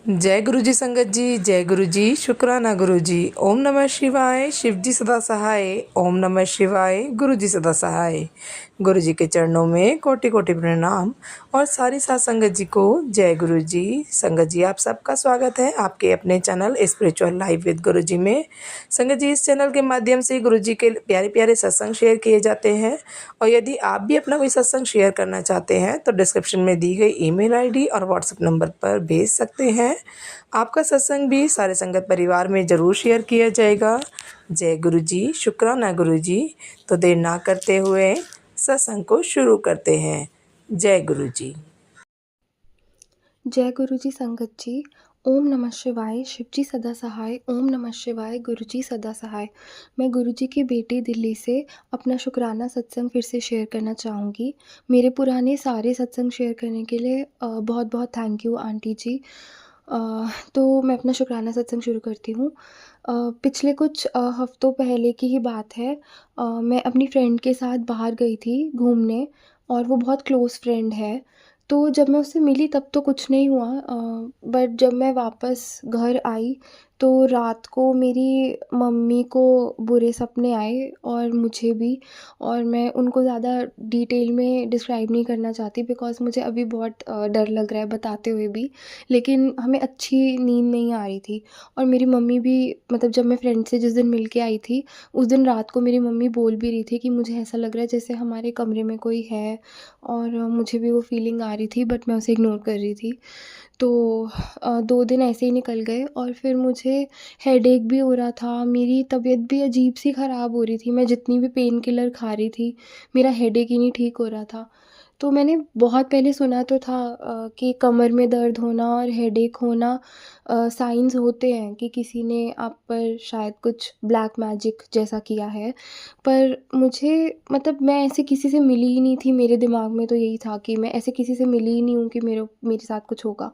जय गुरु जी संगत जी, जय गुरु जी, शुक्राना गुरु जी। ओम नमः शिवाय, शिव जी सदा सहाय। ओम नमः शिवाय, गुरु जी सदा सहाय। गुरु जी के चरणों में कोटि कोटि प्रणाम और सारी साथ संगत जी को जय गुरु जी। संगत जी, आप सबका स्वागत है आपके अपने चैनल स्पिरिचुअल लाइफ विद गुरु जी में। संगत जी, इस चैनल के माध्यम से गुरु जी के प्यारे प्यारे सत्संग शेयर किए जाते हैं और यदि आप भी अपना कोई सत्संग शेयर करना चाहते हैं तो डिस्क्रिप्शन में दी गई ईमेल आईडी और व्हाट्सएप नंबर पर भेज सकते हैं। आपका सत्संग भी सारे संगत परिवार में ज़रूर शेयर किया जाएगा। जय गुरु जी, शुक्राना गुरु जी। तो देर ना करते हुए सत्संग को शुरू करते हैं। जय गुरु जी। जय गुरु जी संगत जी। ओम नमः शिवाय, शिव जी सदा सहाय। ओम नमः शिवाय, गुरु जी सदा सहाय। मैं गुरु जी की बेटी दिल्ली से अपना शुक्राना सत्संग फिर से शेयर करना चाहूँगी। मेरे पुराने सारे सत्संग शेयर करने के लिए बहुत बहुत थैंक यू आंटी जी। तो मैं अपना शुक्राना सत्संग शुरू करती हूँ। पिछले कुछ हफ्तों पहले की ही बात है। मैं अपनी फ्रेंड के साथ बाहर गई थी घूमने और वो बहुत क्लोज़ फ्रेंड है। तो जब मैं उससे मिली तब तो कुछ नहीं हुआ, बट जब मैं वापस घर आई तो रात को मेरी मम्मी को बुरे सपने आए और मुझे भी। और मैं उनको ज़्यादा डिटेल में डिस्क्राइब नहीं करना चाहती बिकॉज़ मुझे अभी बहुत डर लग रहा है बताते हुए भी। लेकिन हमें अच्छी नींद नहीं आ रही थी और मेरी मम्मी भी, मतलब जब मैं फ्रेंड से जिस दिन मिल के आई थी उस दिन रात को मेरी मम्मी बोल भी रही थी कि मुझे ऐसा लग रहा है जैसे हमारे कमरे में कोई है। और मुझे भी वो फीलिंग आ रही थी बट मैं उसे इग्नोर कर रही थी। तो 2 दिन ऐसे ही निकल गए और फिर मुझे हेडेक भी हो रहा था, मेरी तबीयत भी अजीब-सी ख़राब हो रही थी। मैं जितनी भी पेन किलर खा रही थी, मेरा हेडेक ही नहीं ठीक हो रहा था। तो मैंने बहुत पहले सुना तो था कि कमर में दर्द होना और हेडेक होना साइन्स होते हैं कि किसी ने आप पर शायद कुछ ब्लैक मैजिक जैसा किया है। पर मुझे, मतलब मैं ऐसे किसी से मिली ही नहीं थी, मेरे दिमाग में तो यही था कि मैं ऐसे किसी से मिली ही नहीं हूँ कि मेरे साथ कुछ होगा।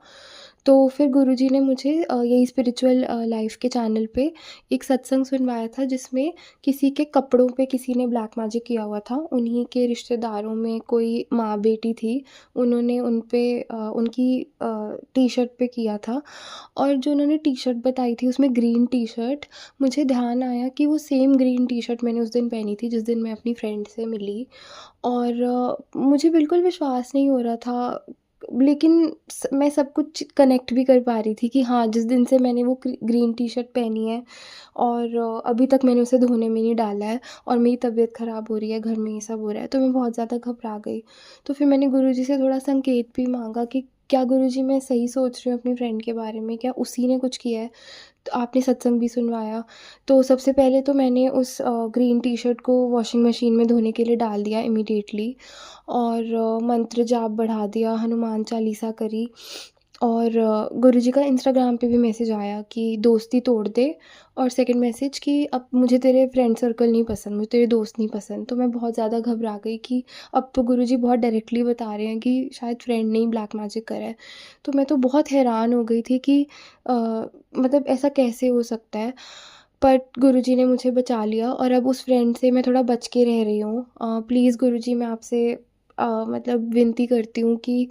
तो फिर गुरुजी ने मुझे यही स्पिरिचुअल लाइफ़ के चैनल पे एक सत्संग सुनवाया था जिसमें किसी के कपड़ों पे किसी ने ब्लैक मैजिक किया हुआ था। उन्हीं के रिश्तेदारों में कोई माँ-बेटी थी, उन्होंने उन पे उनकी टी-शर्ट पे किया था। और जो उन्होंने टी-शर्ट बताई थी उसमें ग्रीन टी-शर्ट, मुझे ध्यान आया कि वो सेम ग्रीन टी-शर्ट मैंने उस दिन पहनी थी जिस दिन मैं अपनी फ्रेंड से मिली। और मुझे बिल्कुल विश्वास नहीं हो रहा था, लेकिन मैं सब कुछ कनेक्ट भी कर पा रही थी कि हाँ, जिस दिन से मैंने वो ग्रीन टी-शर्ट पहनी है और अभी तक मैंने उसे धोने में नहीं डाला है और मेरी तबीयत ख़राब हो रही है, घर में ये सब हो रहा है, तो मैं बहुत ज़्यादा घबरा गई। तो फिर मैंने गुरुजी से थोड़ा संकेत भी माँगा कि क्या गुरुजी मैं सही सोच रही हूँ अपनी फ्रेंड के बारे में? क्या उसी ने कुछ किया है? तो आपने सत्संग भी सुनवाया। तो सबसे पहले तो मैंने उस ग्रीन टी-शर्ट को वॉशिंग मशीन में धोने के लिए डाल दिया इमीडिएटली और मंत्र जाप बढ़ा दिया, हनुमान चालीसा करी। और गुरुजी का इंस्टाग्राम पे भी मैसेज आया कि दोस्ती तोड़ दे और सेकंड मैसेज कि अब मुझे तेरे फ्रेंड सर्कल नहीं पसंद, मुझे तेरे दोस्त नहीं पसंद। तो मैं बहुत ज़्यादा घबरा गई कि अब तो गुरुजी बहुत डायरेक्टली बता रहे हैं कि शायद फ्रेंड ने ही ब्लैक मैजिक करा है। तो मैं तो बहुत हैरान हो गई थी कि मतलब ऐसा कैसे हो सकता है? बट गुरुजी ने मुझे बचा लिया और अब उस फ्रेंड से मैं थोड़ा बच के रह रही हूँ। प्लीज़ गुरुजी, मैं आपसे मतलब विनती करती हूँ कि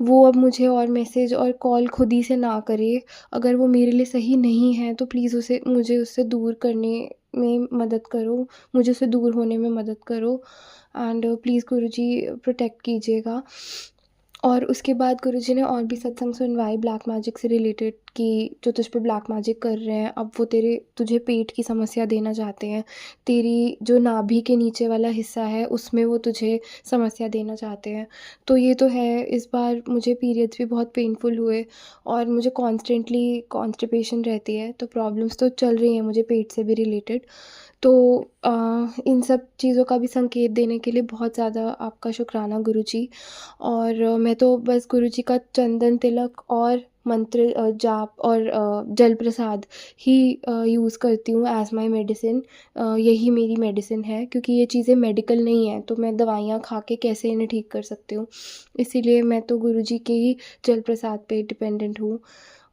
वो अब मुझे और मैसेज और कॉल खुद ही से ना करे। अगर वो मेरे लिए सही नहीं है तो प्लीज़ उसे मुझे उससे दूर करने में मदद करो, मुझे उससे दूर होने में मदद करो एंड प्लीज़ गुरुजी प्रोटेक्ट कीजिएगा। और उसके बाद गुरुजी ने और भी सत्संग सुनवाए ब्लैक मैजिक से रिलेटेड कि जो तुझ पे ब्लैक मैजिक कर रहे हैं, अब वो तुझे पेट की समस्या देना चाहते हैं। तेरी जो नाभि के नीचे वाला हिस्सा है उसमें वो तुझे समस्या देना चाहते हैं। तो ये तो है, इस बार मुझे पीरियड्स भी बहुत पेनफुल हुए और मुझे कॉन्स्टेंटली कॉन्स्टिपेशन रहती है, तो प्रॉब्लम्स तो चल रही हैं मुझे पेट से भी रिलेटेड। तो इन सब चीज़ों का भी संकेत देने के लिए बहुत ज़्यादा आपका शुक्राना गुरुजी। और मैं तो बस गुरुजी का चंदन तिलक और मंत्र जाप और जल प्रसाद ही यूज़ करती हूँ एज़ माय मेडिसिन। यही मेरी मेडिसिन है क्योंकि ये चीज़ें मेडिकल नहीं हैं, तो मैं दवाइयाँ खा के कैसे इन्हें ठीक कर सकती हूँ। इसीलिए मैं तो गुरुजी के ही जल प्रसाद पे डिपेंडेंट हूँ।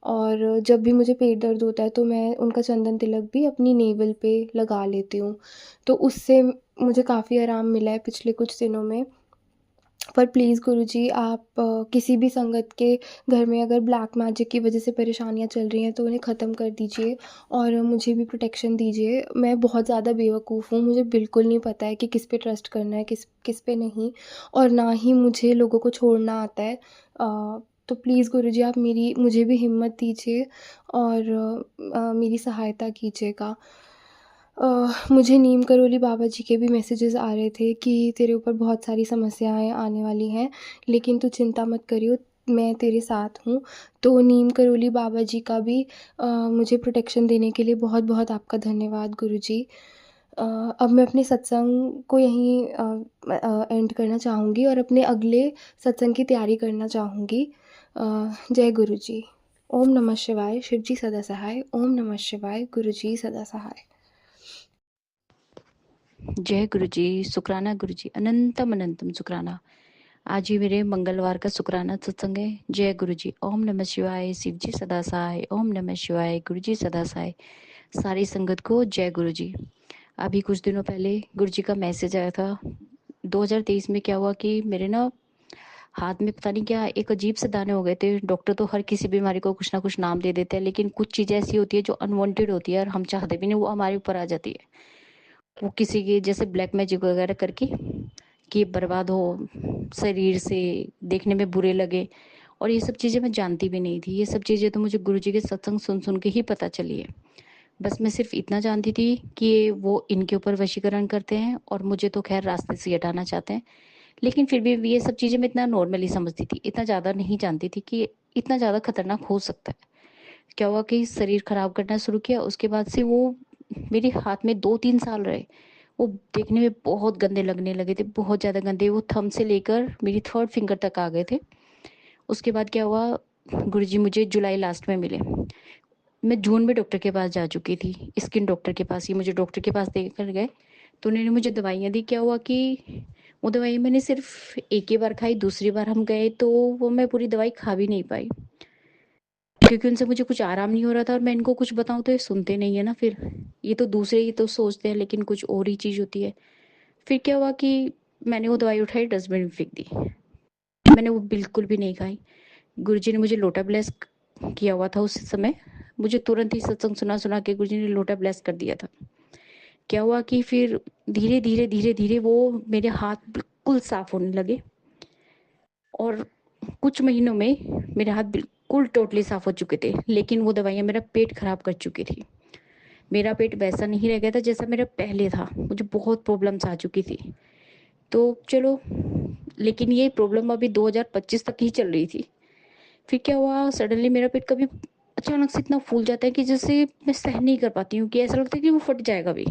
और जब भी मुझे पेट दर्द होता है तो मैं उनका चंदन तिलक भी अपनी नेवल पे लगा लेती हूँ। तो उससे मुझे काफ़ी आराम मिला है पिछले कुछ दिनों में। पर प्लीज़ गुरुजी आप किसी भी संगत के घर में अगर ब्लैक मैजिक की वजह से परेशानियाँ चल रही हैं तो उन्हें ख़त्म कर दीजिए और मुझे भी प्रोटेक्शन दीजिए। मैं बहुत ज़्यादा बेवकूफ़ हूँ, मुझे बिल्कुल नहीं पता है कि किस पे ट्रस्ट करना है, किस किस पे नहीं, और ना ही मुझे लोगों को छोड़ना आता है। तो प्लीज़ गुरुजी आप मुझे भी हिम्मत दीजिए और मेरी सहायता कीजिएगा। मुझे नीम करोली बाबा जी के भी मैसेजेस आ रहे थे कि तेरे ऊपर बहुत सारी समस्याएँ आने वाली हैं, लेकिन तू चिंता मत करियो, मैं तेरे साथ हूँ। तो नीम करोली बाबा जी का भी मुझे प्रोटेक्शन देने के लिए बहुत-बहुत आपका धन्यवाद गुरुजी। अब मैं अपने सत्संग को यहीं एंड करना चाहूँगी और अपने अगले सत्संग की तैयारी करना चाहूँगी। जय गुरुजी। ओम नमः शिवाय, शिव जी सदा सहाय। ओम नमः शिवाय, गुरुजी सदा सहाय। जय गुरुजी, शुक्राना गुरुजी, अनंतम अनंतम शुक्राना। आज ही मेरे मंगलवार का शुक्राना सत्संग है। जय गुरुजी, ओम नमः शिवाय, शिव जी सदा सहाय। ओम नमः शिवाय, गुरुजी सदा सहाय। सारी संगत को जय गुरुजी। अभी कुछ दिनों पहले गुरुजी का मैसेज आया था। 2023 में क्या हुआ कि मेरे ना हाथ में पता नहीं क्या एक अजीब से दाने हो गए थे। डॉक्टर तो हर किसी बीमारी को कुछ ना कुछ नाम दे देते हैं, लेकिन कुछ चीजें ऐसी होती है जो अनवांटेड होती है और हम चाहते भी नहीं, वो हमारे ऊपर आ जाती है। वो किसी के जैसे ब्लैक मैजिक वगैरह करके कि बर्बाद हो, शरीर से देखने में बुरे लगे, और ये सब चीज़ें मैं जानती भी नहीं थी। ये सब चीज़ें तो मुझे गुरुजी के सत्संग सुन सुन के ही पता चली है। बस मैं सिर्फ इतना जानती थी कि वो इनके ऊपर वशीकरण करते हैं और मुझे तो खैर रास्ते से हटाना चाहते हैं, लेकिन फिर भी ये सब चीज़ें मैं इतना नॉर्मली समझती थी, इतना ज़्यादा नहीं जानती थी कि इतना ज़्यादा खतरनाक हो सकता है। क्या हुआ कि शरीर खराब करना शुरू किया, उसके बाद से वो मेरे हाथ में 2-3 साल रहे। वो देखने में बहुत गंदे लगने लगे थे, बहुत ज़्यादा गंदे। वो थंब से लेकर मेरी थर्ड फिंगर तक आ गए थे। उसके बाद क्या हुआ, गुरुजी मुझे जुलाई लास्ट में मिले। मैं जून में डॉक्टर के पास जा चुकी थी, स्किन डॉक्टर के पास ही मुझे डॉक्टर के पास देकर गए। तो उन्होंने मुझे दवाइयाँ दी। क्या हुआ कि वो दवाई मैंने सिर्फ एक ही बार खाई, दूसरी बार हम गए तो वो मैं पूरी दवाई खा भी नहीं पाई, क्योंकि उनसे मुझे कुछ आराम नहीं हो रहा था। और मैं इनको कुछ बताऊं तो ये सुनते नहीं है ना, फिर ये तो दूसरे ही तो सोचते हैं, लेकिन कुछ और ही चीज़ होती है। फिर क्या हुआ कि मैंने वो दवाई उठाई, डस्टबिन में फेंक दी। मैंने वो बिल्कुल भी नहीं खाई। गुरुजी ने मुझे लोटा ब्लेस किया हुआ था उस समय। मुझे तुरंत ही सत्संग सुना सुना के गुरुजी ने लोटा ब्लेस कर दिया था। क्या हुआ कि फिर धीरे धीरे धीरे धीरे वो मेरे हाथ बिल्कुल साफ होने लगे, और कुछ महीनों में मेरे हाथ बिल्कुल टोटली साफ हो चुके थे। लेकिन वो दवाइयाँ मेरा पेट खराब कर चुकी थी। मेरा पेट वैसा नहीं रह गया था जैसा मेरा पहले था। मुझे बहुत प्रॉब्लम्स आ चुकी थी। तो चलो, लेकिन ये प्रॉब्लम अभी 2025 तक ही चल रही थी। फिर क्या हुआ, सडनली मेरा पेट कभी अचानक से इतना फूल जाता है कि जैसे मैं सहन नहीं कर पाती हूँ, कि ऐसा लगता है कि वो फट जाएगा भी,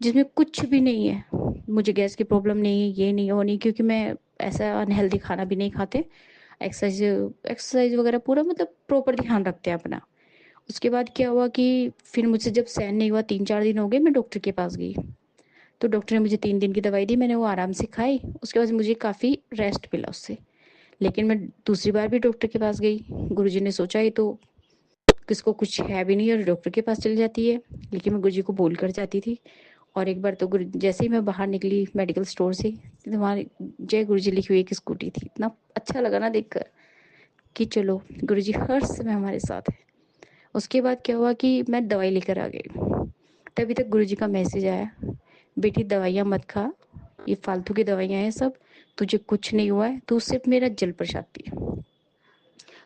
जिसमें कुछ भी नहीं है। मुझे गैस की प्रॉब्लम नहीं है, ये नहीं वो नहीं, क्योंकि मैं ऐसा अनहेल्दी खाना भी नहीं खाते। एक्सरसाइज एक्सरसाइज वगैरह पूरा मतलब प्रॉपर ध्यान रखते हैं अपना। उसके बाद क्या हुआ कि फिर मुझसे जब सहन नहीं हुआ, 3-4 दिन हो गए, मैं डॉक्टर के पास गई। तो डॉक्टर ने मुझे 3 दिन की दवाई दी, मैंने वो आराम से खाई। उसके बाद मुझे काफ़ी रेस्ट मिला उससे। लेकिन मैं दूसरी बार भी डॉक्टर के पास गई। गुरुजी ने सोचा ये तो किसको कुछ है भी नहीं और डॉक्टर के पास चली जाती है, लेकिन मैं गुरुजी को बोल कर जाती थी। और एक बार तो गुरु जैसे ही मैं बाहर निकली मेडिकल स्टोर से, तो वहाँ जय गुरुजी लिखी हुई एक स्कूटी थी। इतना अच्छा लगा ना देखकर कि चलो गुरुजी हर समय हमारे साथ है। उसके बाद क्या हुआ कि मैं दवाई लेकर आ गई। तभी तक गुरुजी का मैसेज आया, बेटी दवाइयाँ मत खा, ये फालतू की दवाइयाँ हैं सब, तुझे कुछ नहीं हुआ है, तू सिर्फ मेरा जल प्रसाद पी।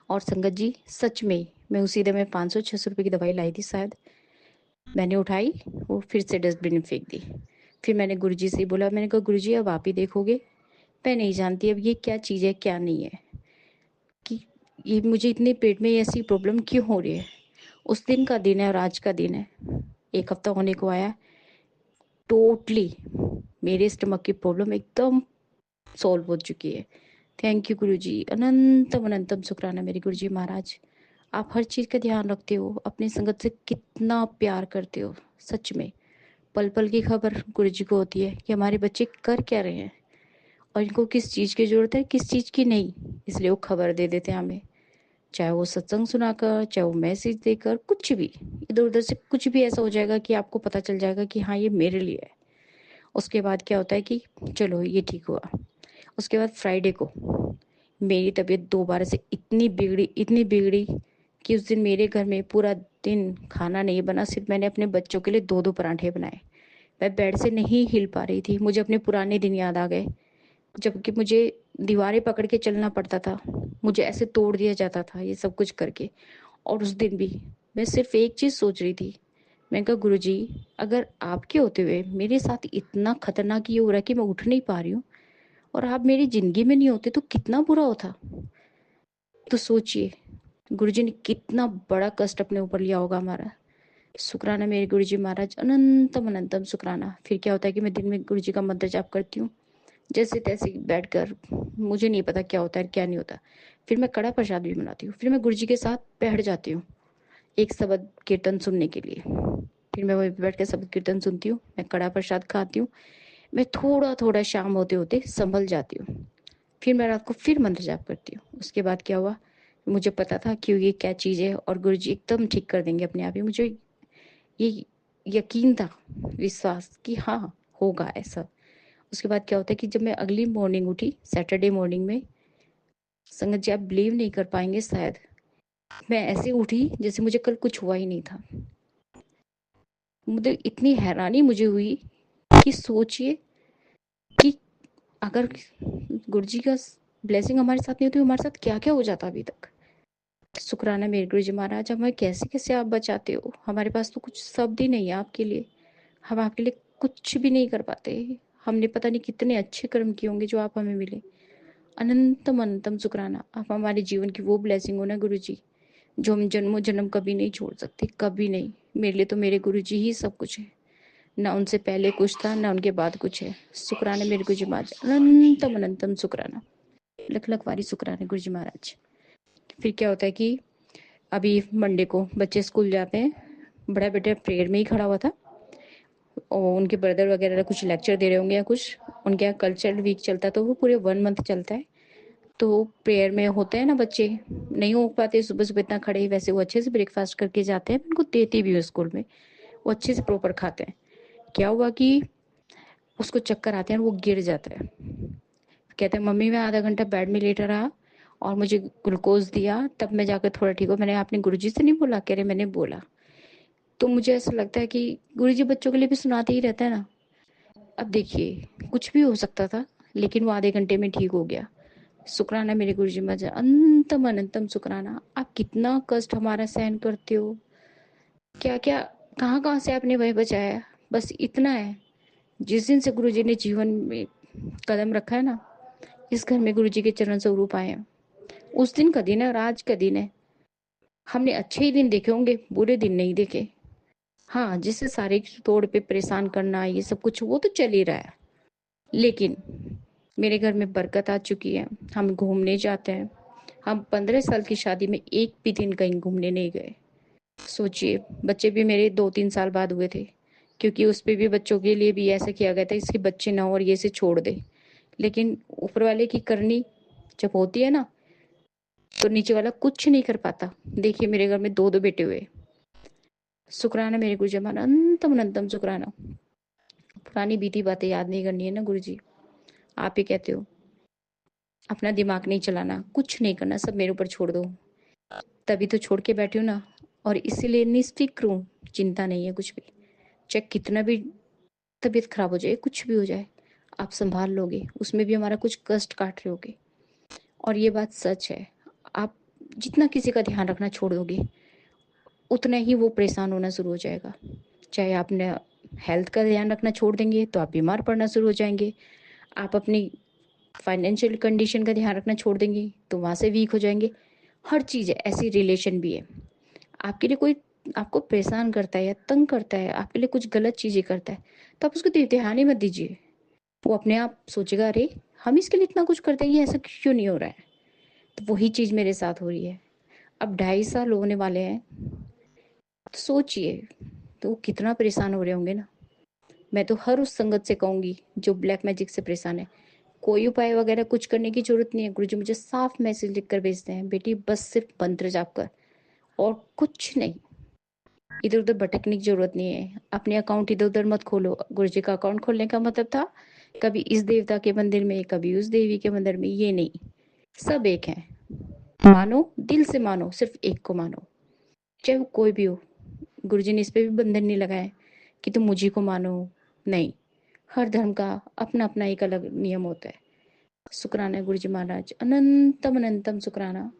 और संगत जी सच में मैं उसी दिन में 500-600 रुपये की दवाई लाई थी शायद, मैंने उठाई, वो फिर से डस्टबिन में फेंक दी। फिर मैंने गुरुजी से बोला, मैंने कहा गुरुजी अब आप ही देखोगे, मैं नहीं जानती अब ये क्या चीज़ है क्या नहीं है, कि ये मुझे इतने पेट में ऐसी प्रॉब्लम क्यों हो रही है। उस दिन का दिन है और आज का दिन है, 1 हफ्ता होने को आया। टोटली मेरे स्टमक की प्रॉब्लम एकदम सॉल्व हो चुकी है। थैंक यू गुरुजी, अनंतम अनंतम शुक्राना मेरे गुरुजी महाराज। आप हर चीज़ का ध्यान रखते हो, अपनी संगत से कितना प्यार करते हो। सच में पल पल की खबर गुरुजी को होती है कि हमारे बच्चे कर क्या रहे हैं और इनको किस चीज़ की ज़रूरत है, किस चीज़ की नहीं। इसलिए वो खबर दे देते हैं हमें, चाहे वो सत्संग सुनाकर, चाहे वो मैसेज देकर, कुछ भी इधर उधर से कुछ भी ऐसा हो जाएगा कि आपको पता चल जाएगा कि हाँ ये मेरे लिए है। उसके बाद क्या होता है कि चलो ये ठीक हुआ। उसके बाद फ्राइडे को मेरी तबीयत दोबारा से इतनी बिगड़ी कि उस दिन मेरे घर में पूरा दिन खाना नहीं बना। सिर्फ मैंने अपने बच्चों के लिए 2-2 पराठे बनाए। मैं बेड से नहीं हिल पा रही थी। मुझे अपने पुराने दिन याद आ गए, जबकि मुझे दीवारें पकड़ के चलना पड़ता था। मुझे ऐसे तोड़ दिया जाता था ये सब कुछ करके। और उस दिन भी मैं सिर्फ एक चीज़ सोच रही थी। मैं कहा, गुरुजी, अगर आपके होते हुए मेरे साथ इतना खतरनाक ये हो रहा है कि मैं उठ नहीं पा रही हूँ, और आप मेरी ज़िंदगी में नहीं होते तो कितना बुरा होता। तो सोचिए, गुरुजी ने कितना बड़ा कष्ट अपने ऊपर लिया होगा हमारा। शुक्राना मेरे गुरुजी महाराज, अनंतम अनंतम शुक्राना। फिर क्या होता है कि मैं दिन में गुरुजी का मंत्र जाप करती हूँ, जैसे तैसे बैठकर। मुझे नहीं पता क्या होता है क्या नहीं होता। फिर मैं कड़ा प्रसाद भी बनाती हूँ। फिर मैं गुरुजी के साथ बैठ जाती हूँ एक शबद कीर्तन सुनने के लिए। फिर मैं वहीं पे बैठ के शबद कीर्तन सुनती हूँ, मैं कड़ा प्रसाद खाती हूँ। मैं थोड़ा थोड़ा शाम होते होते संभल जाती हूँ। फिर मैं रात को फिर मंत्र जाप करती हूँ। उसके बाद क्या हुआ, मुझे पता था कि ये क्या चीज़ है और गुरुजी एकदम ठीक कर देंगे अपने आप ही। मुझे ये यकीन था, विश्वास कि हाँ, होगा ऐसा। उसके बाद क्या होता है कि जब मैं अगली मॉर्निंग उठी, सैटरडे मॉर्निंग में, संगत जी आप बिलीव नहीं कर पाएंगे शायद, मैं ऐसे उठी जैसे मुझे कल कुछ हुआ ही नहीं था। मुझे इतनी हैरानी मुझे हुई कि सोचिए कि अगर गुरुजी का ब्लेसिंग हमारे साथ नहीं होती, हमारे साथ क्या क्या हो जाता अभी तक। शुक्राना मेरे गुरुजी महाराज, हमें कैसे कैसे आप बचाते हो। हमारे पास तो कुछ शब्द ही नहीं है आपके लिए। हम आपके लिए कुछ भी नहीं कर पाते। हमने पता नहीं कितने अच्छे कर्म किए होंगे जो आप हमें मिले। अनंतम अनंतम शुक्राना, आप हमारे जीवन की वो ब्लेसिंग हो ना गुरुजी, जो हम जन्मों जन्म कभी नहीं छोड़ सकते, कभी नहीं। मेरे लिए तो मेरे गुरुजी ही सब कुछ है। ना उनसे पहले कुछ था, ना उनके बाद कुछ है। शुक्राना मेरे गुरुजी महाराज, अनंतम अनंतम शुक्राना। लख लख वारी शुक्राना गुरुजी महाराज। फिर क्या होता है कि अभी मंडे को बच्चे स्कूल जाते हैं। बड़ा बेटा प्रेयर में ही खड़ा हुआ था, और उनके ब्रदर वगैरह कुछ लेक्चर दे रहे होंगे या कुछ। उनके यहाँ कल्चरल वीक चलता है, तो वो पूरे 1 मंथ चलता है। तो प्रेयर में होते हैं ना बच्चे, नहीं हो पाते सुबह सुबह इतना खड़े, वैसे वो अच्छे से ब्रेकफास्ट करके जाते हैं। उनको देती भी हूँ स्कूल में, वो अच्छे से प्रॉपर खाते हैं। क्या हुआ कि उसको चक्कर आते हैं और वो गिर जाता है। कहते हैं, मम्मी मैं आधा घंटा बेड में लेटा रहा और मुझे ग्लूकोज दिया, तब मैं जाकर थोड़ा ठीक हुआ। मैंने, आपने गुरुजी से नहीं बोला? कह रहे मैंने बोला। तो मुझे ऐसा लगता है कि गुरुजी बच्चों के लिए भी सुनाते ही रहता है ना। अब देखिए, कुछ भी हो सकता था, लेकिन वो आधे घंटे में ठीक हो गया। शुक्राना मेरे गुरुजी महाराज, अनंतम अनंतम शुक्राना। आप कितना कष्ट हमारा सहन करते हो, क्या क्या, कहाँ कहाँ से आपने वह बचाया। बस इतना है, जिस दिन से गुरुजी ने जीवन में कदम रखा है ना, इस घर में गुरुजी के चरण स्वरूप आए हैं, उस दिन का दिन है और आज का दिन है। हमने अच्छे ही दिन देखे होंगे, बुरे दिन नहीं देखे। हाँ, जिससे शारीरिक तौर पे परेशान करना ये सब कुछ वो तो चल ही रहा है, लेकिन मेरे घर में बरकत आ चुकी है। हम घूमने जाते हैं। हम 15 साल की शादी में एक भी दिन कहीं घूमने नहीं गए। सोचिए, बच्चे भी मेरे 2-3 साल बाद हुए थे, क्योंकि उस पे भी बच्चों के लिए भी ऐसा किया गया था इसके बच्चे ना हो और ये इसे छोड़ दे। लेकिन ऊपर वाले की करनी जब होती है ना, तो नीचे वाला कुछ नहीं कर पाता। देखिए, मेरे घर में 2-2 बेटे हुए। शुक्राना मेरे गुरु जमान, अनंतम अनंतम शुक्राना। पुरानी बीती बातें याद नहीं करनी है ना गुरुजी, आप ही कहते हो। अपना दिमाग नहीं चलाना, कुछ नहीं करना, सब मेरे ऊपर छोड़ दो। तभी तो छोड़ के बैठी हूँ ना, और इसीलिए निश्चित हूँ, चिंता नहीं है कुछ भी। चाहे कितना भी तबीयत खराब हो जाए, कुछ भी हो जाए, आप संभाल लोगे। उसमें भी हमारा कुछ कष्ट काट रहे होगे। और ये बात सच है, आप जितना किसी का ध्यान रखना छोड़ दोगे, उतना ही वो परेशान होना शुरू हो जाएगा। चाहे आपने हेल्थ का ध्यान रखना छोड़ देंगे तो आप बीमार पड़ना शुरू हो जाएंगे। आप अपनी फाइनेंशियल कंडीशन का ध्यान रखना छोड़ देंगे तो वहाँ से वीक हो जाएंगे। हर चीज़ है, ऐसी रिलेशन भी है। आपके लिए कोई आपको परेशान करता है या तंग करता है, आपके लिए कुछ गलत चीज़ें करता है, तो आप उसको ध्यान ही मत दीजिए। वो अपने आप सोचेगा, अरे हम इसके लिए इतना कुछ करते हैं, ये ऐसा क्यों नहीं हो रहा है। तो वही चीज़ मेरे साथ हो रही है। अब 2.5 साल होने वाले हैं, तो सोचिए, तो वो कितना परेशान हो रहे होंगे ना। मैं तो हर उस संगत से कहूंगी जो ब्लैक मैजिक से परेशान है, कोई उपाय वगैरह कुछ करने की जरूरत नहीं है। गुरुजी मुझे साफ मैसेज लिख कर भेजते हैं, बेटी बस सिर्फ मंत्र जाप कर और कुछ नहीं। इधर उधर भटकने की जरूरत नहीं है। अपने अकाउंट इधर उधर मत खोलो। गुरुजी का अकाउंट खोलने का मतलब था कभी इस देवता के मंदिर में, कभी उस देवी के मंदिर में, ये नहीं, सब एक हैं। मानो, दिल से मानो, सिर्फ एक को मानो, चाहे वो कोई भी हो। गुरुजी ने इस पे भी बंधन नहीं लगाए कि तुम मुझी को मानो, नहीं। हर धर्म का अपना अपना एक अलग नियम होता है। शुक्राना गुरुजी महाराज, अनंतम अनंतम शुक्राना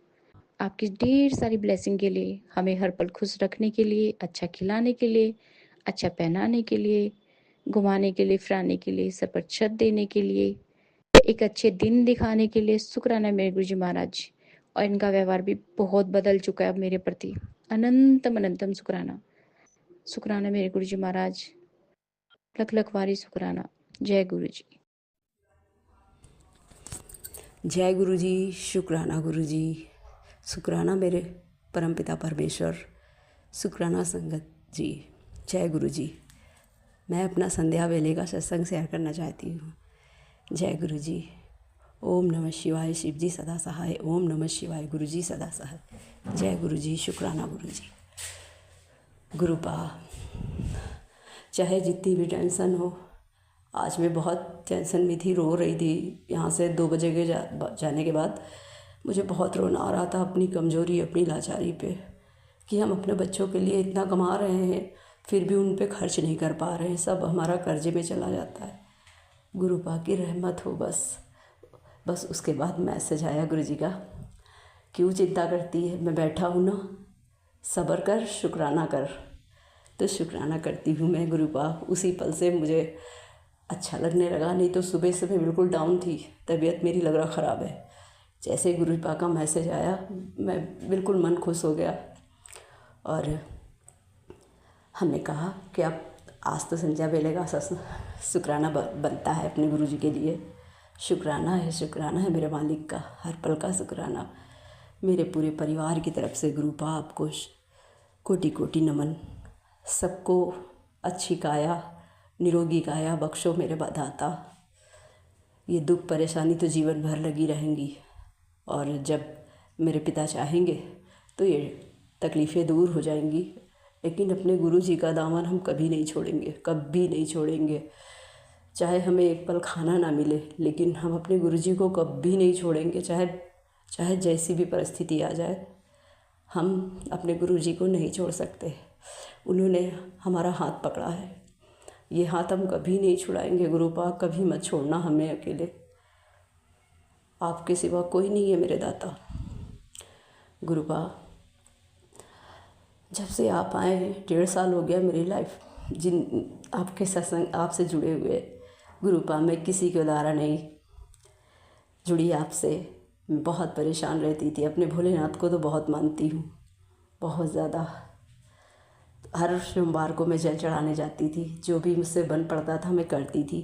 आपकी ढेर सारी ब्लेसिंग के लिए, हमें हर पल खुश रखने के लिए, अच्छा खिलाने के लिए, अच्छा पहनाने के लिए, घुमाने के लिए, फिराने के लिए, सर पर छत देने के लिए, एक अच्छे दिन दिखाने के लिए। शुक्राना मेरे गुरुजी महाराज। और इनका व्यवहार भी बहुत बदल चुका है अब मेरे प्रति। अनंतम अनंतम शुक्राना। शुक्राना मेरे गुरुजी महाराज, लख लख वारी शुक्राना। जय गुरु जी। जय गुरु जी, शुक्राना गुरु जी, शुक्राना मेरे परमपिता परमेश्वर, शुक्राना संगत जी। जय गुरु जी। मैं अपना संध्या वेले का सत्संग शेयर करना चाहती हूँ। जय गुरु जी। ओम नमः शिवाय, शिव जी सदा सहाय। ओम नमः शिवाय, गुरु जी सदा सहाय। जय गुरु जी, शुक्राना गुरु जी। गुरुपा, चाहे जितनी भी टेंशन हो, आज मैं बहुत टेंशन में थी, रो रही थी। यहाँ से 2 बजे के जाने के बाद मुझे बहुत रोना आ रहा था अपनी कमज़ोरी, अपनी लाचारी पे, कि हम अपने बच्चों के लिए इतना कमा रहे हैं फिर भी उन पे खर्च नहीं कर पा रहे हैं, सब हमारा कर्जे में चला जाता है। गुरुपा की रहमत हो बस। उसके बाद मैसेज आया गुरु जी का, क्यों चिंता करती है, मैं बैठा हूँ ना, सब्र कर, शुक्राना कर। तो शुक्राना करती हूँ मैं गुरुपा। उसी पल से मुझे अच्छा लगने लगा, नहीं तो सुबह से मैं बिल्कुल डाउन थी, तबीयत मेरी लग रहा ख़राब है। जैसे गुरुपा का मैसेज आया, मैं बिल्कुल मन खुश हो गया। और हमने कहा कि अब आज तो संध्या वेले का शुक्राना बनता है अपने गुरु जी के लिए। शुक्राना है मेरे मालिक का, हर पल का शुक्राना। मेरे पूरे परिवार की तरफ से गुरुपा आपको कोटि कोटि नमन। सबको अच्छी काया, निरोगी काया बख्शो मेरे दाता। ये दुख परेशानी तो जीवन भर लगी रहेंगी, और जब मेरे पिता चाहेंगे तो ये तकलीफ़ें दूर हो जाएंगी। लेकिन अपने गुरु जी का दामन हम कभी नहीं छोड़ेंगे, कभी नहीं छोड़ेंगे। चाहे हमें एक पल खाना ना मिले, लेकिन हम अपने गुरु जी को कभी नहीं छोड़ेंगे। चाहे जैसी भी परिस्थिति आ जाए, हम अपने गुरु जी को नहीं छोड़ सकते। उन्होंने हमारा हाथ पकड़ा है, ये हाथ हम कभी नहीं छुड़ाएंगे। गुरुपा, कभी मत छोड़ना हमें अकेले, आपके सिवा कोई नहीं है मेरे दाता। गुरुपा, जब से आप आए हैं 1.5 साल हो गया मेरी लाइफ जिन आपके सत्संग आपसे जुड़े हुए। गुरुपा, मैं किसी के द्वारा नहीं जुड़ी आपसे। मैं बहुत परेशान रहती थी, अपने भोलेनाथ को तो बहुत मानती हूँ, बहुत ज़्यादा। हर सोमवार को मैं जल चढ़ाने जाती थी, जो भी मुझसे बन पड़ता था मैं करती थी।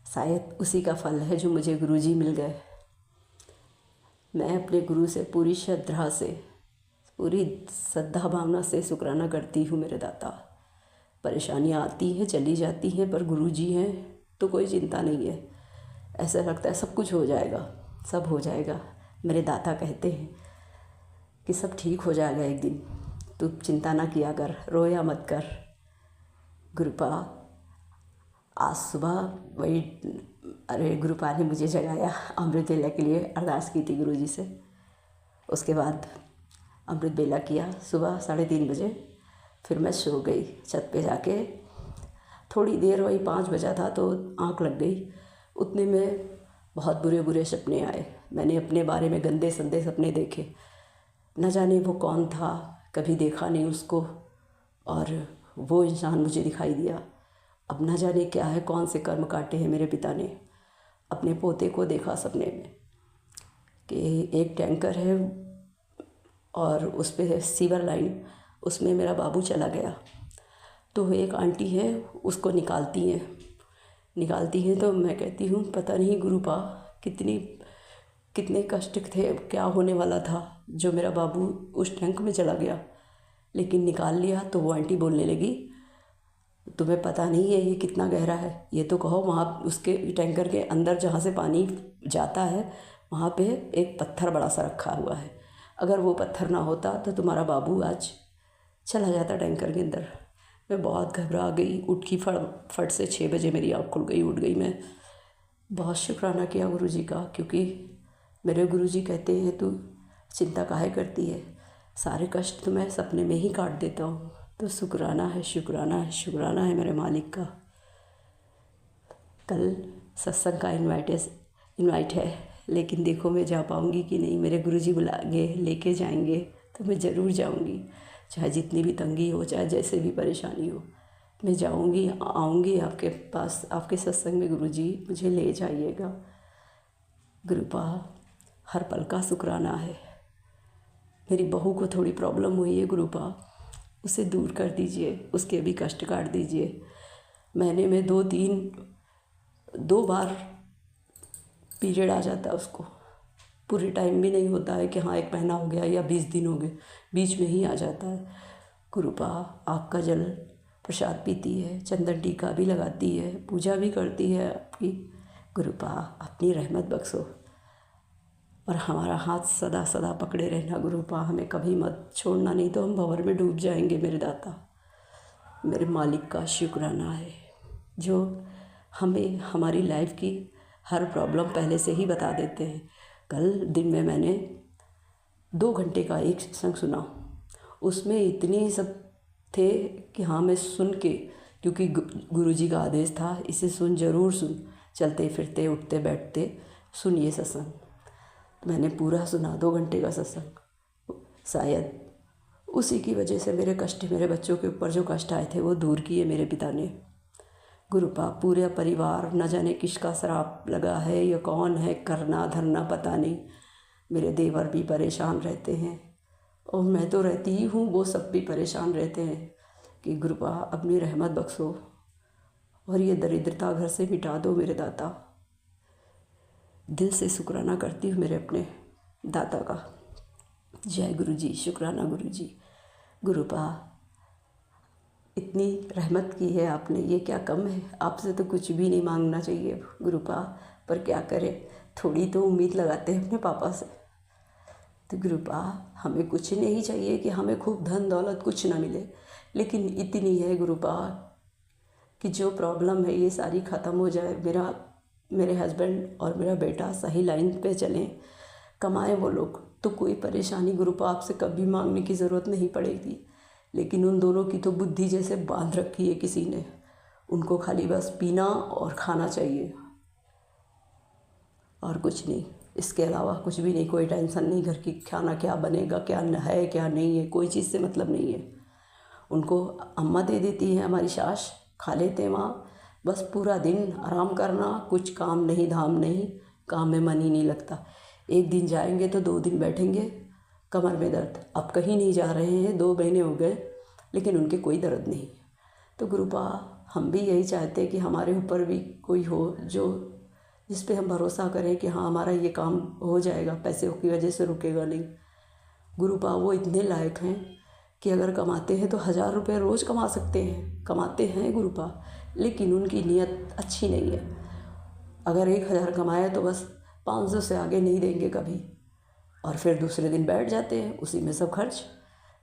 शायद उसी का फल है जो मुझे गुरुजी मिल गए। मैं अपने गुरु से पूरी श्रद्धा से, पूरी श्रद्धा भावना से शुक्राना करती हूँ मेरे दाता। परेशानियाँ आती हैं, चली जाती हैं, पर गुरुजी हैं तो कोई चिंता नहीं है। ऐसा लगता है सब कुछ हो जाएगा, सब हो जाएगा। मेरे दाता कहते हैं कि सब ठीक हो जाएगा एक दिन, तू चिंता ना किया कर, रोया मत कर। गुरुपा, आज सुबह गुरुपा ने मुझे जगाया, अमृत बेला के लिए अरदास की थी गुरुजी से। उसके बाद अमृत बेला किया सुबह 3:30 बजे। फिर मैं सो गई छत पे जाके, थोड़ी देर वही 5 बजा था तो आँख लग गई। उतने में बहुत बुरे बुरे सपने आए। मैंने अपने बारे में गंदे संदे सपने देखे, न जाने वो कौन था, कभी देखा नहीं उसको, और वो इंसान मुझे दिखाई दिया। अब न जाने क्या है, कौन से कर्म काटे हैं मेरे पिता ने। अपने पोते को देखा सपने में कि एक टैंकर है और उस पर सीवर लाइन, उसमें मेरा बाबू चला गया। तो एक आंटी है, उसको निकालती हैं तो मैं कहती हूँ पता नहीं गुरुपा कितने कष्ट थे, क्या होने वाला था जो मेरा बाबू उस टैंक में चला गया। लेकिन निकाल लिया तो वो आंटी बोलने लगी, तुम्हें पता नहीं है ये कितना गहरा है, ये तो कहो वहाँ उसके टैंकर के अंदर जहाँ से पानी जाता है वहाँ पे एक पत्थर बड़ा सा रखा हुआ है, अगर वो पत्थर ना होता तो तुम्हारा बाबू आज चला जाता टैंकर के अंदर। मैं बहुत घबरा गई, उठ की फट से 6 बजे मेरी आँख खुल गई, उठ गई मैं। बहुत शुक्राना किया गुरुजी का, क्योंकि मेरे गुरुजी कहते हैं तू चिंता काहे करती है, सारे कष्ट तो मैं सपने में ही काट देता हूँ। तो शुक्राना है, शुक्राना है, शुक्राना है मेरे मालिक का। कल सत्संग का इनवाइट है, लेकिन देखो मैं जा पाऊँगी कि नहीं। मेरे गुरुजी बुलाएंगे, लेके जाएंगे तो मैं ज़रूर जाऊँगी, चाहे जितनी भी तंगी हो, चाहे जैसे भी परेशानी हो, मैं जाऊँगी, आऊँगी आपके पास, आपके सत्संग में। गुरुजी मुझे ले जाइएगा। गुरुपा हर पल का शुक्राना है। मेरी बहू को थोड़ी प्रॉब्लम हुई है गुरुपा, उसे दूर कर दीजिए, उसके भी कष्ट काट दीजिए। महीने में 2 बार पीरियड आ जाता है उसको, पूरे टाइम भी नहीं होता है कि हाँ 1 महीना हो गया या 20 दिन हो गए, बीच में ही आ जाता है। गुरुपा आग का जल प्रसाद पीती है, चंदन टीका भी लगाती है, पूजा भी करती है आपकी। गुरुपा अपनी रहमत बख्शो और हमारा हाथ सदा सदा पकड़े रहना गुरुपा, हमें कभी मत छोड़ना, नहीं तो हम भंवर में डूब जाएंगे मेरे दाता। मेरे मालिक का शुक्राना है जो हमें हमारी लाइफ की हर प्रॉब्लम पहले से ही बता देते हैं। कल दिन में मैंने 2 घंटे का एक सत्संग सुना, उसमें इतनी सब थे कि हाँ मैं सुन के, क्योंकि गुरुजी का आदेश था इसे सुन, ज़रूर सुन, चलते फिरते उठते बैठते सुन ये सत्संग। मैंने पूरा सुना 2 घंटे का सत्संग। शायद उसी की वजह से मेरे कष्ट, मेरे बच्चों के ऊपर जो कष्ट आए थे वो दूर किए मेरे पिता ने। गुरुपा पूरे परिवार, न जाने किसका श्राप लगा है या कौन है, करना धरना पता नहीं। मेरे देवर भी परेशान रहते हैं और मैं तो रहती ही हूँ, वो सब भी परेशान रहते हैं कि गुरुपा अपनी रहमत बख्शो और ये दरिद्रता घर से मिटा दो मेरे दाता। दिल से शुक्राना करती हूँ मेरे अपने दाता का। जय गुरुजी, शुक्राना गुरुजी। गुरुपा इतनी रहमत की है आपने, ये क्या कम है? आपसे तो कुछ भी नहीं मांगना चाहिए गुरुपा, पर क्या करें, थोड़ी तो उम्मीद लगाते हैं अपने पापा से। तो गुरुपा हमें कुछ नहीं चाहिए कि हमें खूब धन दौलत कुछ ना मिले, लेकिन इतनी है गुरुपा कि जो प्रॉब्लम है ये सारी ख़त्म हो जाए। मेरे हस्बैंड और मेरा बेटा सही लाइन पे चलें, कमाएं वो लोग, तो कोई परेशानी गुरुपा आपसे कभी मांगने की ज़रूरत नहीं पड़ेगी। लेकिन उन दोनों की तो बुद्धि जैसे बांध रखी है किसी ने, उनको खाली बस पीना और खाना चाहिए और कुछ नहीं, इसके अलावा कुछ भी नहीं। कोई टेंशन नहीं घर की, खाना क्या बनेगा, क्या है क्या नहीं है, कोई चीज़ से मतलब नहीं है उनको। अम्मा दे देती है हमारी सास, खा लेते हैं वहाँ, बस पूरा दिन आराम करना, कुछ काम नहीं धाम नहीं, काम में मन ही नहीं लगता। 1 दिन जाएंगे तो 2 दिन बैठेंगे, कमर में दर्द, अब कहीं नहीं जा रहे हैं, 2 महीने हो गए, लेकिन उनके कोई दर्द नहीं। तो गुरुपा हम भी यही चाहते हैं कि हमारे ऊपर भी कोई हो जो जिस पे हम भरोसा करें कि हाँ हमारा ये काम हो जाएगा, पैसे की वजह से रुकेगा नहीं। गुरुपा वो इतने लायक हैं कि अगर कमाते हैं तो 1000 रुपये रोज़ कमा सकते हैं, कमाते हैं गुरुपा, लेकिन उनकी नीयत अच्छी नहीं है। अगर 1000 कमाया तो बस 500 से आगे नहीं देंगे कभी, और फिर दूसरे दिन बैठ जाते हैं उसी में सब खर्च।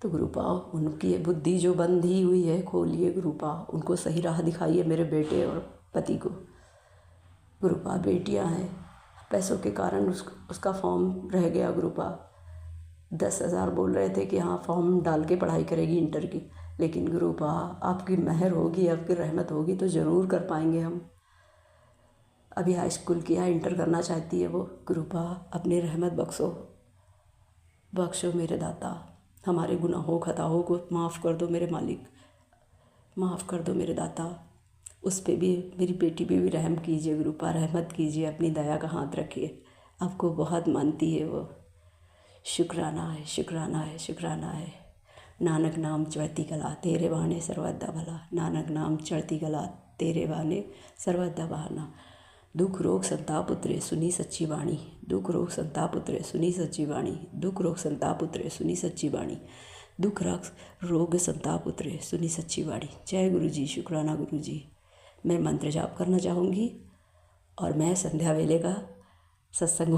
तो गुरुपा उनकी बुद्धि जो बंधी हुई है खोलिए गुरुपा, उनको सही राह दिखाइए मेरे बेटे और पति को। गुरुपा बेटियां हैं, पैसों के कारण उसका फॉर्म रह गया गुरुपा। 10,000 बोल रहे थे कि हाँ फॉर्म डाल के पढ़ाई करेगी इंटर की, लेकिन गुरुपा आपकी मेहर होगी, आपकी रहमत होगी तो ज़रूर कर पाएंगे हम। अभी हाई स्कूल किया, इंटर करना चाहती है वो। गुरुपा अपनी रहमत बख्शो मेरे दाता, हमारे गुनाहों खताओं को माफ़ कर दो मेरे मालिक, माफ़ कर दो मेरे दाता। उस पे भी, मेरी बेटी पे भी रहम कीजिए गुरुपा, रहमत कीजिए, अपनी दया का हाथ रखिए, आपको बहुत मानती है वो। शुक्राना है, शुक्राना है, शुक्राना है। नानक नाम चढ़ती कला तेरे बहाने सर्वदा भला, नानक नाम चढ़ती कला तेरे बहाने सर्वदा बहाना। दुख रोग संताप उतरे सुनी सच्ची वाणी, दुख रोग संताप उतरे सुनी सच्ची वाणी, दुख रोग संताप उतरे सुनी सच्ची वाणी, दुख रोग संताप उतरे सुनी सच्ची वाणी। जय गुरु जी, शुक्राना गुरु जी। मैं मंत्र जाप करना चाहूँगी और मैं संध्या वेले का सत्संग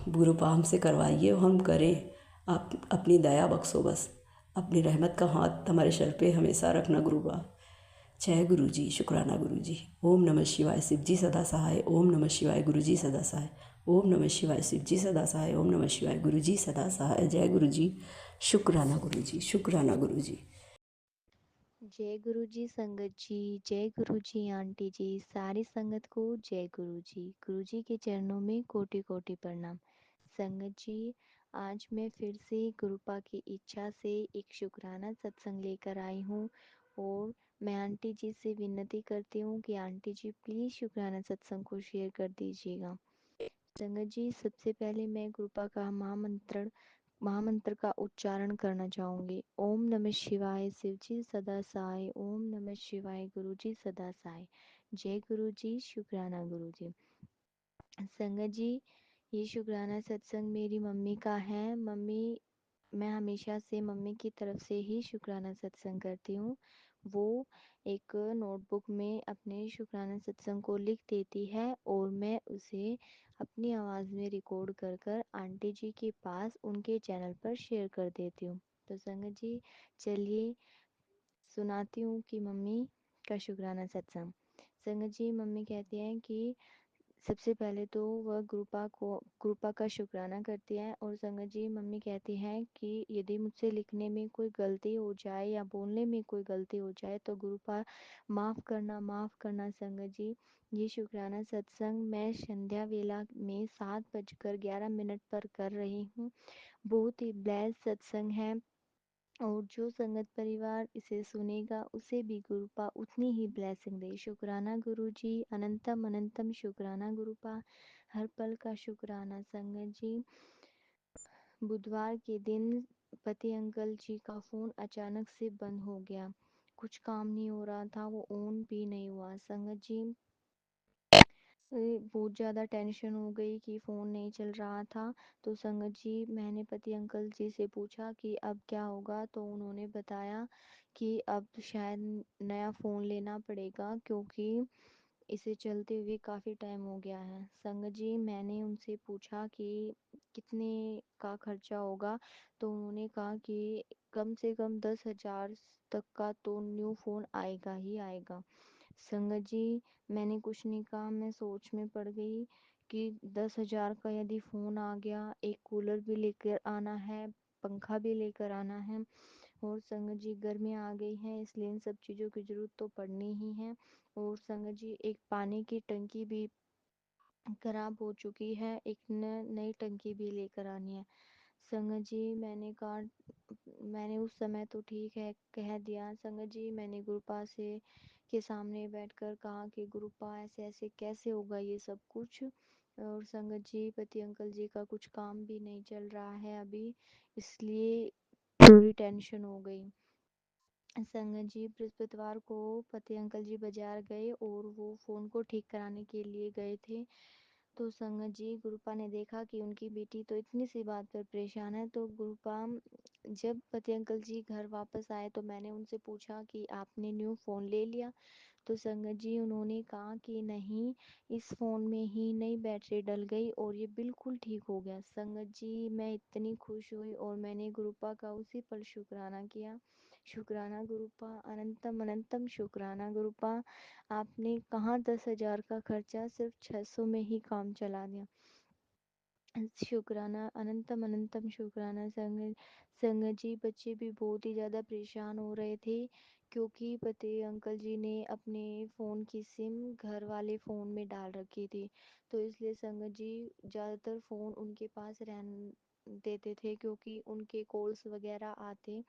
गुरुपा हमसे करवाइए, हम करें। आप अपनी दया बख्शो, बस अपनी रहमत का हाथ हमारे सर पे हमेशा रखना गुरुपा। जय गुरु जी, शुक्राना गुरु जी। ओम नमः शिवाय, शिव जी सदा सहाय। ओम नमः शिवाय, गुरु जी सदा सहाय। ओम नमः शिवाय, शिव जी सदा सहाय। ओम नमः शिवाय, गुरु जी सदा सहाय। जय गुरु जी, शुक्राना गुरु जी, शुक्राना गुरु जी। जय गुरु जी संगत जी, जय गुरु जी आंटी जी, सारी संगत को जय गुरु जी के चरणों में कोटि कोटि प्रणाम। संगत जी, आज मैं फिर से गुरुपा की इच्छा से एक शुक्राना सत्संग लेकर आई हूँ और मैं आंटी जी से विनती करती हूँ कि आंटी जी प्लीज़ शुक्राना सत्संग को शेयर कर दीजिएगा। संगत जी, सबसे पहले मैं गुरुपा का महामंत्र का उच्चारण करना चाहूंगी। ओम नमः शिवाय, शिव जी सदा सहाय। ओम नमः शिवाय, गुरु जी सदा सहाय। जय गुरु जी, शुक्राना गुरु जी। संगत जी, ये शुक्राना सत्संग मेरी मम्मी का है। मैं हमेशा से मम्मी की तरफ से ही शुक्राना सत्संग करती हूँ। वो एक नोटबुक में अपने शुक्राना सत्संग को लिख देती है और मैं उसे अपनी आवाज़ में रिकॉर्ड कर कर आंटी जी के पास उनके चैनल पर शेयर कर देती हूँ। तो संगत जी, चलिए सुनाती हूँ कि मम्मी का शुक्राना सत्संग। संगत जी, मम्मी कहती हैं कि सबसे पहले तो वह कृपा का शुक्राना करती है और संगत जी, मम्मी कहती हैं कि यदि मुझसे लिखने में कोई गलती हो जाए या बोलने में कोई गलती हो जाए तो गुरुपा माफ़ करना संगत जी। ये शुक्राना सत्संग मैं संध्या वेला में 7:11 पर कर रही हूँ। बहुत ही ब्लेस्ड सत्संग है और जो संगत परिवार इसे सुनेगा उसे भी गुरुपा उतनी ही ब्लेसिंग दे। शुक्राना गुरु जी, अनंतम अनंतम शुक्राना गुरुपा, हर पल का शुक्राना संगत जी। बुधवार के दिन पति अंकल जी का फ़ोन अचानक से बंद हो गया। कुछ काम नहीं हो रहा था, वो ऑन भी नहीं हुआ संगत जी। बहुत ज़्यादा टेंशन हो गई कि फ़ोन नहीं चल रहा था। तो संगत जी, मैंने पति अंकल जी से पूछा कि अब क्या होगा, तो उन्होंने बताया कि अब शायद नया फ़ोन लेना पड़ेगा क्योंकि इसे चलते हुए काफ़ी टाइम हो गया है। संगत जी, मैंने उनसे पूछा कि कितने का खर्चा होगा, तो उन्होंने कहा कि कम से कम 10,000 तक का तो न्यू फ़ोन आएगा ही आएगा। संगत जी, मैंने कुछ नहीं कहा, मैं सोच में पड़ गई कि 10,000 का यदि फ़ोन आ गया, एक कूलर भी लेकर आना है, पंखा भी लेकर आना है और संगत जी गर्मियाँ आ गई हैं, इसलिए इन सब चीज़ों की ज़रूरत तो पड़नी ही है। और संगत जी, एक पानी की टंकी भी खराब हो चुकी है, एक नई टंकी भी लेकर आनी है। संगत जी, मैंने उस समय तो ठीक है कह दिया। संगत जी, मैंने गुरुपा से के सामने बैठकर कहा कि गुरुपा ऐसे ऐसे कैसे होगा ये सब कुछ। और संगत जी, पति अंकल जी का कुछ काम भी नहीं चल रहा है अभी, इसलिए थोड़ी टेंशन हो गई। संगत जी, बृहस्पतिवार को पति अंकल जी बाजार गए और वो फ़ोन को ठीक कराने के लिए गए थे। तो संगत जी, गुरुपा ने देखा कि उनकी बेटी तो इतनी सी बात पर परेशान है। तो गुरुपा जब पति अंकल जी घर वापस आए तो मैंने उनसे पूछा कि आपने न्यू फ़ोन ले लिया? तो संगत जी, उन्होंने कहा कि नहीं, इस फ़ोन में ही नई बैटरी डल गई और ये बिल्कुल ठीक हो गया। संगत जी, मैं इतनी खुश हुई और मैंने गुरुपा का उसी पल शुक्राना किया। शुक्राना गुरुपा, अनंतम अनंतम शुक्राना गुरुपा। आपने कहाँ 10,000 का खर्चा, सिर्फ 600 में ही काम चला दिया। शुक्राना, अनंतम अनंतम शुक्राना संगत जी। बच्चे भी बहुत ही ज़्यादा परेशान हो रहे थे क्योंकि पति अंकल जी ने अपने फ़ोन की सिम घर वाले फ़ोन में डाल रखी थी। तो इसलिए संगत जी ज़्यादातर फ़ोन उनके पास रहने देते थे क्योंकि उनके कॉल्स वगैरह आते।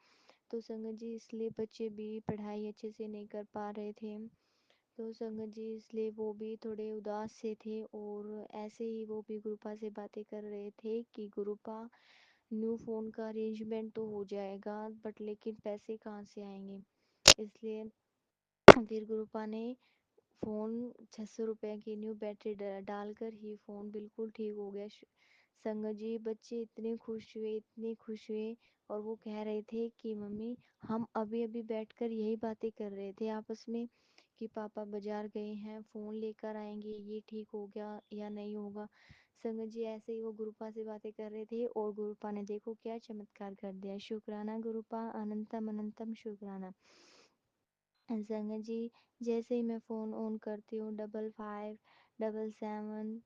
तो संगत जी, इसलिए बच्चे भी पढ़ाई अच्छे से नहीं कर पा रहे थे। तो संगत जी, इसलिए वो भी थोड़े उदास से थे और ऐसे ही वो भी गुरुपा से बातें कर रहे थे कि गुरुपा न्यू फ़ोन का अरेंजमेंट तो हो जाएगा बट लेकिन पैसे कहाँ से आएंगे। इसलिए फिर गुरुपा ने फ़ोन 600 रुपये की न्यू बैटरी डालकर ही फ़ोन बिल्कुल ठीक हो गया। संगत जी, बच्चे इतने खुश हुए और वो कह रहे थे कि मम्मी, हम अभी अभी बैठकर यही बातें कर रहे थे आपस में कि पापा बाजार गए हैं, फ़ोन लेकर आएंगे, ये ठीक हो गया या नहीं होगा। संगत जी, ऐसे ही वो गुरुपा से बातें कर रहे थे और गुरुपा ने देखो क्या चमत्कार कर दिया। शुक्राना गुरुपा, अनंतम अनंतम शुक्राना। संगत जी, जैसे ही मैं फ़ोन ऑन करती हूँ, 55 7 7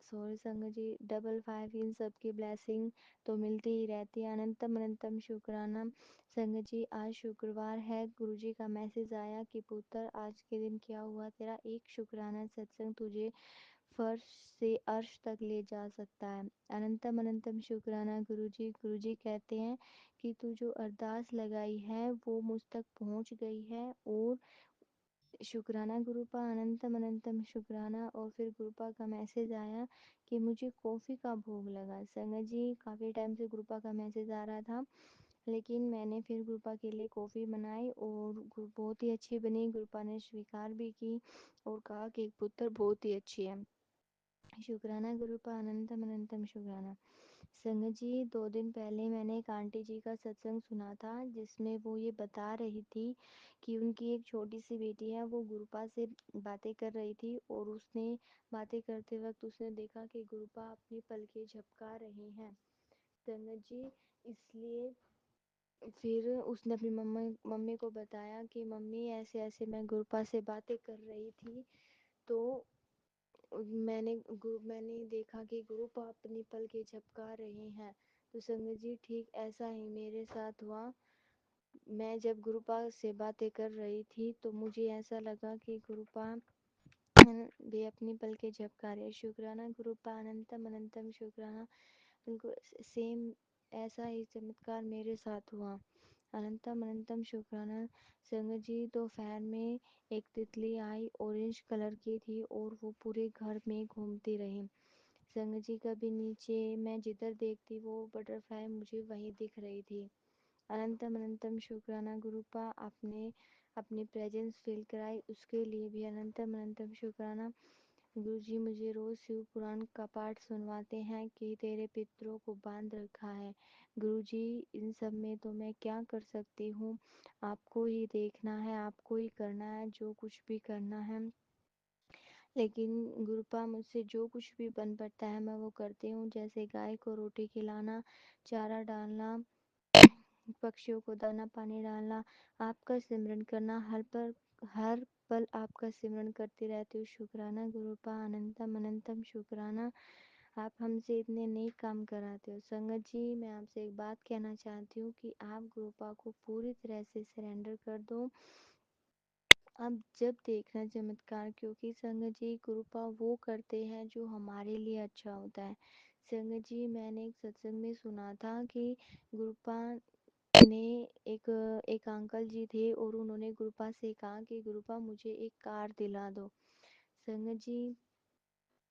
सॉरी संगत जी, 55 इन सब की ब्लेसिंग तो मिलती ही रहती है। अनंतम अनंतम शुक्राना। संगत जी, आज शुक्रवार है, गुरुजी का मैसेज आया कि पुत्र आज के दिन क्या हुआ, तेरा एक शुक्राना सत्संग तुझे फर्श से अर्श तक ले जा सकता है। अनंतम अनंतम शुक्राना गुरुजी। गुरुजी कहते हैं कि तू जो अरदास लगाई है वो मुझ तक पहुंच गई है। और शुक्राना गुरुपा, अनंतम अनंतम शुक्राना। और फिर गुरुपा का मैसेज आया कि मुझे कॉफ़ी का भोग लगा। संगत जी, काफ़ी टाइम से गुरुपा का मैसेज आ रहा था, लेकिन मैंने फिर गुरुपा के लिए कॉफ़ी बनाई और बहुत ही अच्छी बनी। गुरुपा ने स्वीकार भी की और कहा कि पुत्र बहुत ही अच्छी है। शुक्राना गुरुपा, अनंतम अनंतम शुक्राना। संगत जी, 2 दिन पहले मैंने एक आंटी जी का सत्संग सुना था, जिसमें वो ये बता रही थी कि उनकी एक छोटी सी बेटी है। वो गुरुपा से बातें कर रही थी और उसने बातें करते वक्त उसने देखा कि गुरुपा अपनी पलकें झपका रही हैं। संगत जी, इसलिए फिर उसने अपनी मम्मी मम्मी को बताया कि मम्मी ऐसे ऐसे मैं गुरुपा से बातें कर रही थी, तो मैंने देखा कि गुरुपा अपनी पलकें झपका रहे हैं। तो संगत जी, ठीक ऐसा ही मेरे साथ हुआ। मैं जब गुरुपा से बातें कर रही थी तो मुझे ऐसा लगा कि गुरुपा भी अपनी पलकें झपका रहे। शुक्राना गुरुपा, अनंतम अनंतम शुक्राना। बिल्कुल सेम ऐसा ही चमत्कार मेरे साथ हुआ। अनंतम अनंतम शुक्राना। संगत जी, दोपहर में एक तितली आई, ऑरेंज कलर की थी और वो पूरे घर में घूमती रही। संगत जी, कभी नीचे मैं जिधर देखती वो बटरफ्लाई मुझे वहीं दिख रही थी। अनंतम अनंतम शुक्राना गुरुपा, आपने अपनी प्रेजेंस फील कराई, उसके लिए भी अनंतम अनंतम शुक्राना। गुरुजी मुझे रोज शिव पुराण का पाठ सुनवाते हैं कि तेरे पितरों को बांध रखा है। गुरुजी, इन सब में तो मैं क्या कर सकती हूँ, आपको ही देखना है, आपको ही करना है जो कुछ भी करना है। लेकिन गुरुपा, मुझसे जो कुछ भी बन पड़ता है मैं वो करती हूँ, जैसे गाय को रोटी खिलाना, चारा डालना, पक्षियों को दाना पानी डालना, आपका सिमरन करना, हर पल आपका सिमरन करती रहती हूँ। शुक्राना गुरुपा, अनंतम अनंतम शुक्राना। आप हमसे इतने नेक काम कराते हो। संगत जी, मैं आपसे एक बात कहना चाहती हूँ कि आप गुरुपा को पूरी तरह से सरेंडर कर दो। अब जब देखना चमत्कार, क्योंकि संगत जी, कृपा वो करते हैं जो हमारे लिए अच्छा होता है। संगत जी, मैंने एक सत्संग में सुना था कि गुरुपा ने एक एक अंकल जी थे और उन्होंने गुरुपा से कहा कि गुरुपा मुझे एक कार दिला दो। संगत जी,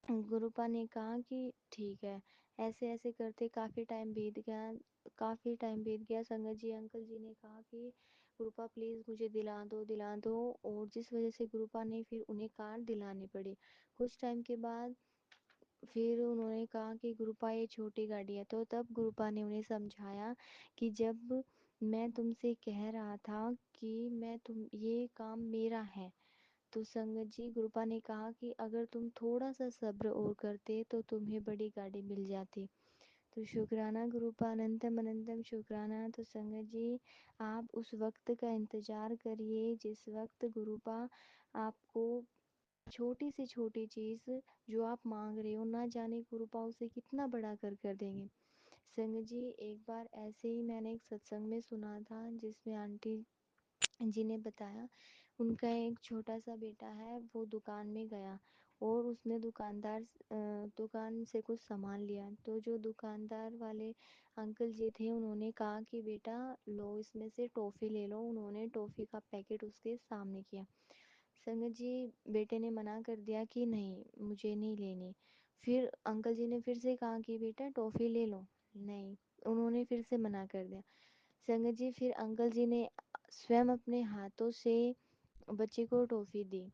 गुरुपा ने कहा कि ठीक है। ऐसे ऐसे करते काफ़ी टाइम बीत गया। संगत जी, अंकल जी ने कहा कि गुरुपा प्लीज़ मुझे दिला दो। और जिस वजह से गुरुपा ने फिर उन्हें कार दिलानी पड़ी। कुछ टाइम के बाद फिर उन्होंने कहा कि गुरुपा ये छोटी गाड़ी है। तो तब गुरुपा ने उन्हें समझाया कि जब मैं तुमसे कह रहा था कि मैं तुम ये काम मेरा है, तो संगत जी, गुरुपा ने कहा कि अगर तुम थोड़ा सा सब्र और करते तो तुम्हें बड़ी गाड़ी मिल जाती। तो शुक्राना गुरुपा, अनंतम अनंतम शुक्राना। तो संगत जी, आप उस वक्त का इंतजार करिए जिस वक्त गुरुपा आपको छोटी से छोटी चीज़ जो आप मांग रहे हो, ना जाने गुरुपा उसे कितना बड़ा कर कर देंगे। संगत जी, एक बार ऐसे ही मैंने एक सत्संग में सुना था जिसमें आंटी जी ने बताया उनका एक छोटा सा बेटा है, वो दुकान में गया और उसने दुकान से कुछ सामान लिया। तो जो दुकानदार वाले अंकल जी थे उन्होंने कहा कि बेटा लो, इसमें से टॉफ़ी ले लो। उन्होंने टॉफ़ी का पैकेट उसके सामने किया। संगत जी, बेटे ने मना कर दिया कि नहीं, मुझे नहीं लेनी। फिर अंकल जी ने फिर से कहा कि बेटा टॉफ़ी ले लो। नहीं, उन्होंने फिर से मना कर दिया। संगत जी, फिर अंकल जी ने स्वयं अपने हाथों से बच्चे को टॉफ़ी दी।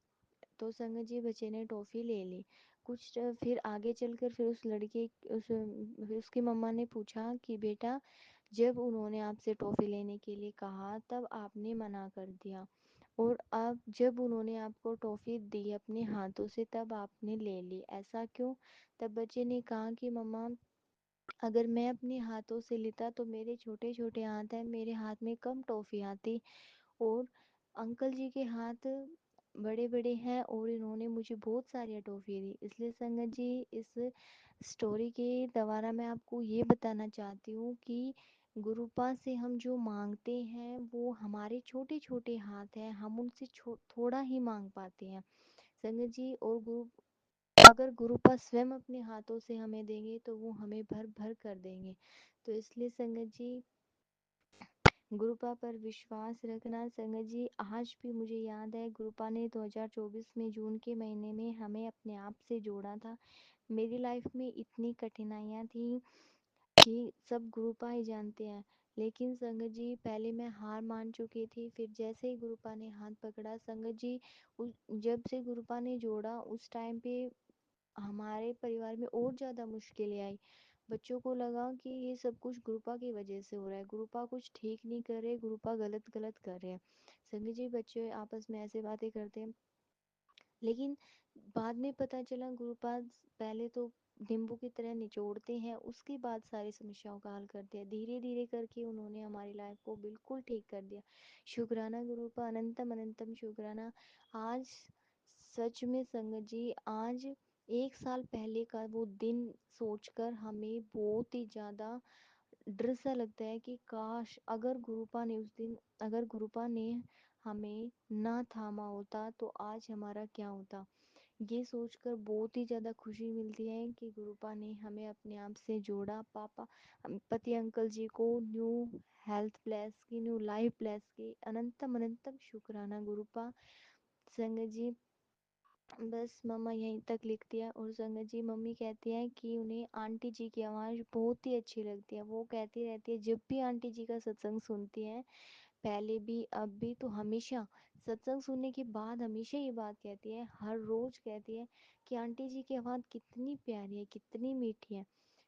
तो संगत जी, बच्चे ने टॉफ़ी ले ली। फिर आगे चलकर फिर फिर उसकी मम्मा ने पूछा कि बेटा, जब उन्होंने आपसे टॉफ़ी लेने के लिए कहा तब आपने मना कर दिया, और अब जब उन्होंने आपको टॉफ़ी दी अपने हाथों से तब आपने ले ली, ऐसा क्यों? तब बच्चे ने कहा कि मम्मा, अगर मैं अपने हाथों से लेता तो मेरे छोटे छोटे हाथ हैं, मेरे हाथ में कम टॉफ़ी आती, और जब उन्होंने आपको टॉफ़ी दी अपने हाथों से तब आपने ले ली, ऐसा क्यों? तब बच्चे ने कहा कि मम्मा, अगर मैं अपने हाथों से लेता तो मेरे छोटे छोटे हाथ हैं, मेरे हाथ में कम टॉफ़ी आती, और अंकल जी के हाथ बड़े बड़े हैं और इन्होंने मुझे बहुत सारी टॉफ़ी दी। इसलिए संगत जी, इस स्टोरी के द्वारा मैं आपको ये बताना चाहती हूँ कि गुरुपा से हम जो मांगते हैं वो हमारे छोटे छोटे हाथ हैं, हम उनसे थोड़ा ही मांग पाते हैं संगत जी। और अगर गुरुपा स्वयं अपने हाथों से हमें देंगे तो वो हमें भर भर कर देंगे। तो इसलिए संगत जी, गुरुपा पर विश्वास रखना। संगत जी, आज भी मुझे याद है गुरुपा ने 2024 में जून के महीने में हमें अपने आप से जोड़ा था। मेरी लाइफ में इतनी कठिनाइयाँ थी कि सब गुरुपा ही जानते हैं। लेकिन संगत जी, पहले मैं हार मान चुकी थी, फिर जैसे ही गुरुपा ने हाथ पकड़ा संगत जी, जब से गुरुपा ने जोड़ा उस टाइम पे हमारे परिवार में और ज़्यादा मुश्किलें आई। बच्चों को लगा कि ये सब कुछ गुरुपा की वजह से हो रहा है, गुरुपा कुछ ठीक नहीं कर रहे, गुरुपा गलत गलत कर रहे हैं। संगत जी, बच्चे आपस में ऐसे बातें करते हैं। लेकिन बाद में पता चला गुरुपा पहले तो नींबू की तरह निचोड़ते हैं, उसके बाद सारी समस्याओं का हल करते हैं। धीरे धीरे करके उन्होंने हमारी लाइफ को बिल्कुल ठीक कर दिया। शुक्राना गुरुपा, अनंतम अनंतम शुक्राना। आज सच में संगत जी, आज 1 साल पहले का वो दिन सोचकर हमें बहुत ही ज़्यादा डर सा लगता है कि काश अगर गुरुपा ने हमें ना थामा होता तो आज हमारा क्या होता। ये सोचकर बहुत ही ज़्यादा खुशी मिलती है कि गुरुपा ने हमें अपने आप से जोड़ा। पति अंकल जी को न्यू हेल्थ ब्लेस की, न्यू लाइफ ब्लेस की। अनंतम अनंतम शुक्राना गुरुपा। संगत जी, बस मम्मा यहीं तक लिख दिया। और संगत जी, मम्मी कहती है कि उन्हें आंटी जी की आवाज़ बहुत ही अच्छी लगती है। वो कहती रहती है जब भी आंटी जी का सत्संग सुनती हैं, पहले भी अब भी, तो हमेशा सत्संग सुनने के बाद हमेशा ये बात कहती है, हर रोज कहती है कि आंटी जी की आवाज़ कितनी प्यारी है, कितनी मीठी है।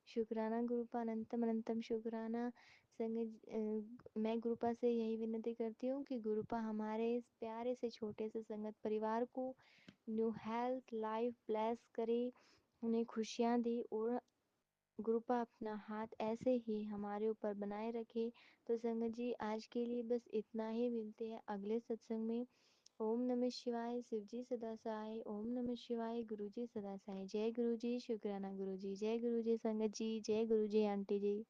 शुक्राना गुरुपा, अनंतम अनंतम शुक्राना। मैं गुरुपा से यही विनती करती हूँ कि गुरुपा हमारे इस प्यारे से छोटे से संगत परिवार को न्यू हेल्थ लाइफ ब्लेस करे, उन्हें खुशियाँ दे और गुरुपा अपना हाथ ऐसे ही हमारे ऊपर बनाए रखे। तो संगत जी, आज के लिए बस इतना ही। मिलते हैं अगले सत्संग में। ओम नमः शिवाय, शिव जी सदा सहाय। ओम नमः शिवाय, गुरु जी सदा सहाय। जय गुरु जी, शुक्राना गुरु जी। जय गुरु जी संगत जी, जय गुरु जी आंटी जी।